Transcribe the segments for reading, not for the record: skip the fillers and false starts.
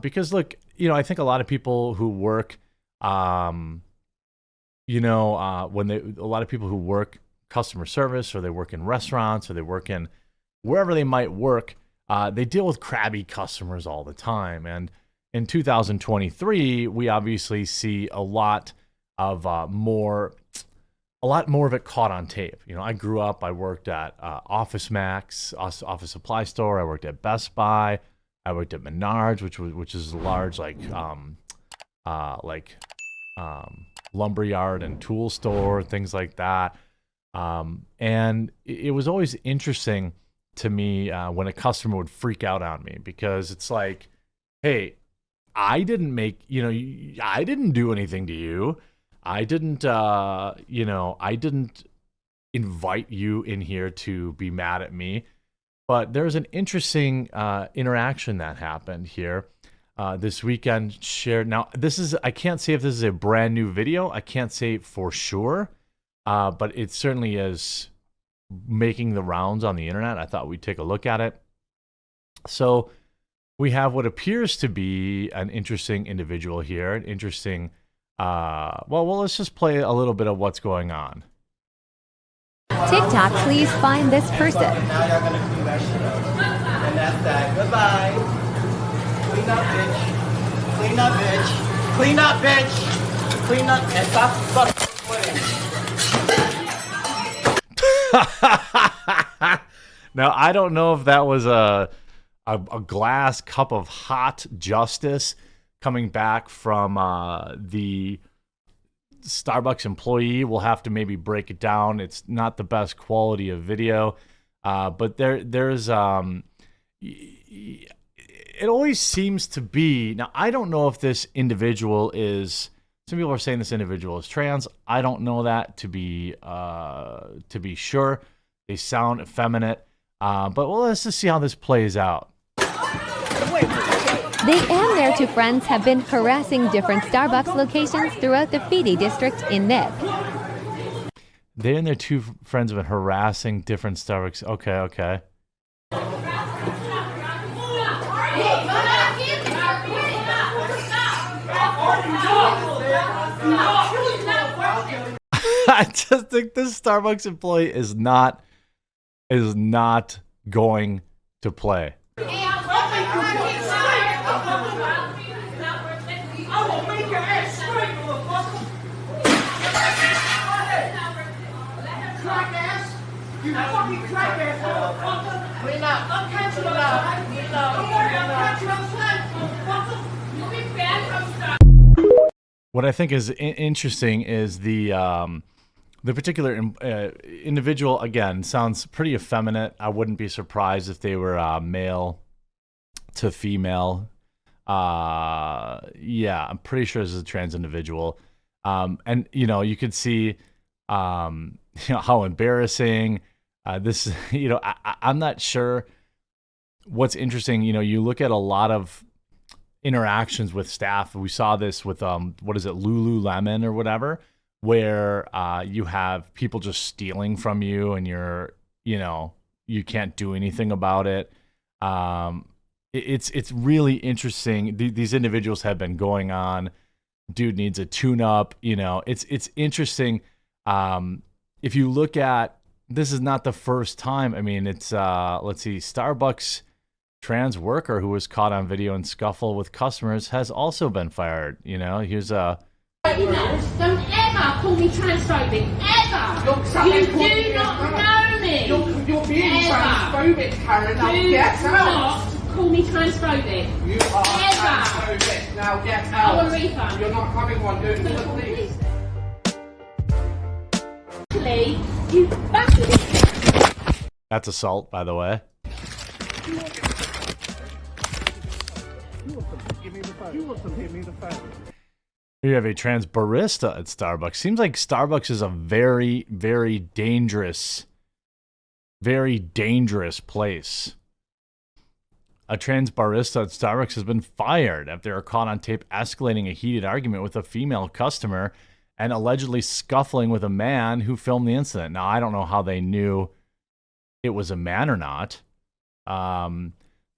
Because look, I think a lot of people who work, a lot of people who work customer service, or they work in restaurants, or they work in wherever they might work, they deal with crabby customers all the time. And in 2023, we obviously see a lot more of it caught on tape. I grew up, I worked at Office Max, office supply store. I worked at Best Buy. I worked at Menards, which is a large lumberyard and tool store, things like that. And it was always interesting to me when a customer would freak out on me, because it's like, hey, I didn't I didn't do anything to you. I didn't invite you in here to be mad at me. But there's an interesting interaction that happened here this weekend. Shared. Now, I can't say if this is a brand new video. I can't say for sure, but it certainly is making the rounds on the internet. I thought we'd take a look at it. So we have what appears to be an interesting individual here. An interesting. Well, let's just play a little bit of what's going on. TikTok, please find this person. Now y'all gonna clean that shit up. And that's that. Goodbye. Clean up, bitch. Clean up, bitch. Clean up, bitch. Clean up and stop fucking. Now, I don't know if that was a glass cup of hot justice coming back from the Starbucks employee. We'll have to maybe break it down. It's not the best quality of video, but there's it always seems to be. Now, I don't know if this individual is. Some people are saying this individual is trans. I don't know that to be sure. They sound effeminate, but well, let's just see how this plays out. They and their two friends have been harassing different Starbucks locations throughout the Feedy district in Nip. They and their two friends have been harassing different Starbucks. Okay. I just think this Starbucks employee is not going to play. What I think is interesting is the particular individual, again, sounds pretty effeminate. I wouldn't be surprised if they were male to female. Yeah, I'm pretty sure this is a trans individual. And, you could see how embarrassing this, I'm not sure what's interesting. You look at a lot of interactions with staff. We saw this with, Lululemon or whatever, where you have people just stealing from you and you can't do anything about it. It's really interesting. These individuals have been going on. Dude needs a tune-up. It's interesting. If you look at, this is not the first time. I mean, it's let's see, Starbucks trans worker who was caught on video in scuffle with customers has also been fired. Here's a. Don't ever call me transphobic, ever. You do not know me. You're being transphobic, Karen. Now Do get out. not call me transphobic. You are Ever. transphobic. Now get out. I want a refund. You're not having one, dude. Please. Please, you bastard. That's assault, by the way. Here you have a trans barista at Starbucks. Seems like Starbucks is a very, very dangerous place. A trans barista at Starbucks has been fired after they were caught on tape escalating a heated argument with a female customer and allegedly scuffling with a man who filmed the incident. Now, I don't know how they knew it was a man or not.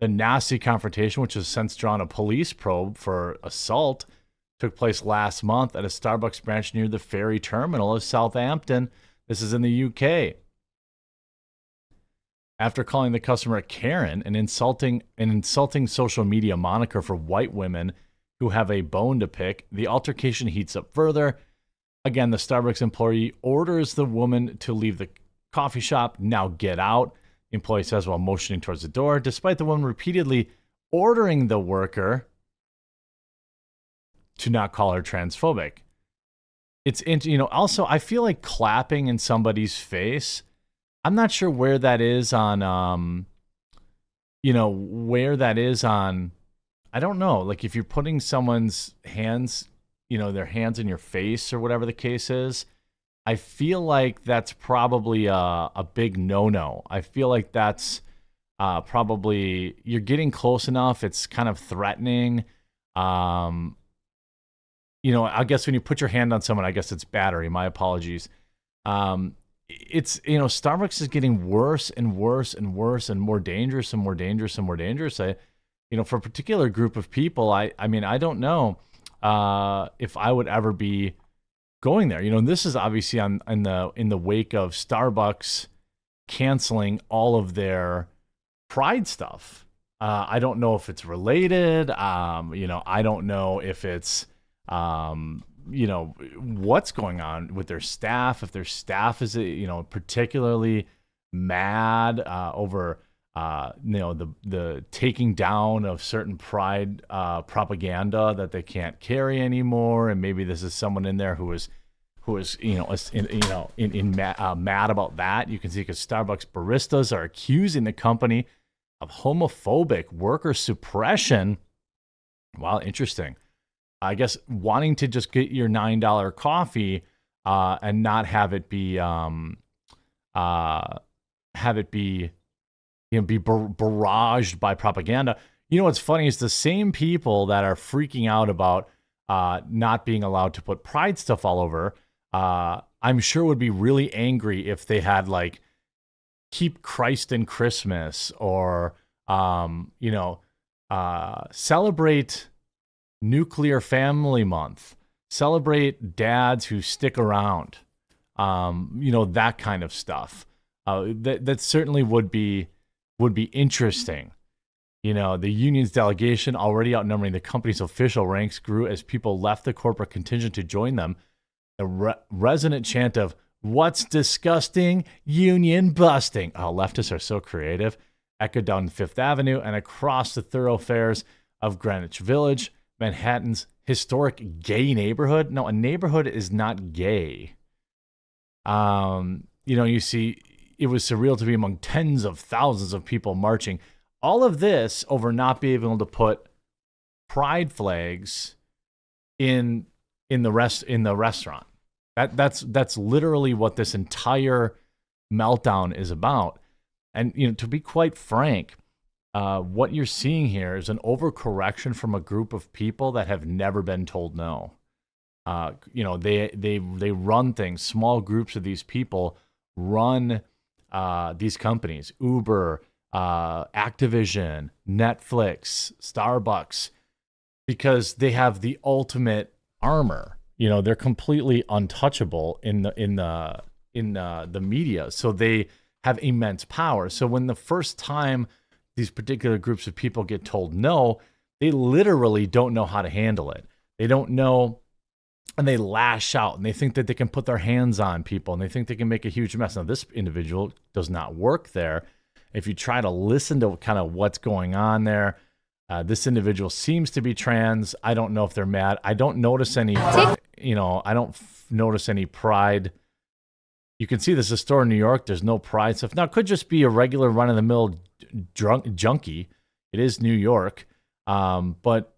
The nasty confrontation, which has since drawn a police probe for assault, took place last month at a Starbucks branch near the ferry terminal of Southampton. This is in the UK. After calling the customer Karen, an insulting social media moniker for white women who have a bone to pick, the altercation heats up further. Again, the Starbucks employee orders the woman to leave the coffee shop. Now get out, the employee says while motioning towards the door, despite the woman repeatedly ordering the worker to not call her transphobic. It's, also, I feel like clapping in somebody's face, I'm not sure where that is on, I don't know, like if you're putting someone's hands, their hands in your face or whatever the case is, I feel like that's probably a big no-no. I feel like that's probably, you're getting close enough. It's kind of threatening. I guess when you put your hand on someone, I guess it's battery. My apologies. It's, Starbucks is getting worse and worse and worse and more dangerous and more dangerous and more dangerous. For a particular group of people, I mean, I don't know if I would ever be going there. This is obviously in the wake of Starbucks canceling all of their Pride stuff. I don't know if it's related. I don't know if it's what's going on with their staff. If their staff is particularly mad over the taking down of certain Pride propaganda that they can't carry anymore, and maybe this is someone in there who is mad about that. You can see because Starbucks baristas are accusing the company of homophobic worker suppression. Wow, interesting. I guess wanting to just get your $9 coffee and not have it be be barraged by propaganda. What's funny is the same people that are freaking out about not being allowed to put Pride stuff all over, I'm sure would be really angry if they had like keep Christ in Christmas or celebrate Nuclear Family Month, celebrate dads who stick around, that kind of stuff. That certainly would be interesting. The union's delegation, already outnumbering the company's official ranks, grew as people left the corporate contingent to join them. The resonant chant of "What's disgusting? Union busting." Oh, leftists are so creative. Echoed down Fifth Avenue and across the thoroughfares of Greenwich Village, Manhattan's historic gay neighborhood. No, a neighborhood is not gay. You see, it was surreal to be among tens of thousands of people marching. All of this over not being able to put Pride flags in the restaurant. That's literally what this entire meltdown is about. And to be quite frank, what you're seeing here is an overcorrection from a group of people that have never been told no. They run things. Small groups of these people run these companies: Uber, Activision, Netflix, Starbucks, because they have the ultimate armor. They're completely untouchable in the media, so they have immense power. So when the first time these particular groups of people get told no, they literally don't know how to handle it. They don't know, and they lash out, and they think that they can put their hands on people, and they think they can make a huge mess. Now, this individual does not work there. If you try to listen to kind of what's going on there, this individual seems to be trans. I don't know if they're mad. I don't notice any, notice any Pride. You can see this is a store in New York. There's no Pride stuff. Now, it could just be a regular run-of-the-mill junkie. It is New York. But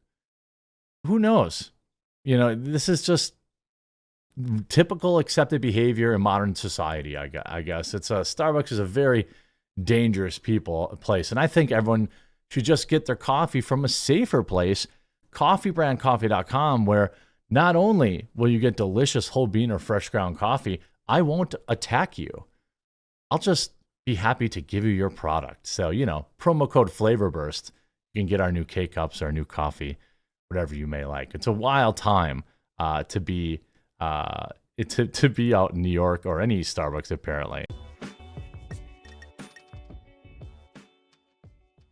who knows? This is just typical accepted behavior in modern society, I guess. Starbucks is a very dangerous place. And I think everyone should just get their coffee from a safer place, coffeebrandcoffee.com, where not only will you get delicious whole bean or fresh ground coffee, I won't attack you. I'll just be happy to give you your product. So, promo code FlavorBurst, you can get our new K-Cups, our new coffee, whatever you may like. It's a wild time to be out in New York or any Starbucks, apparently.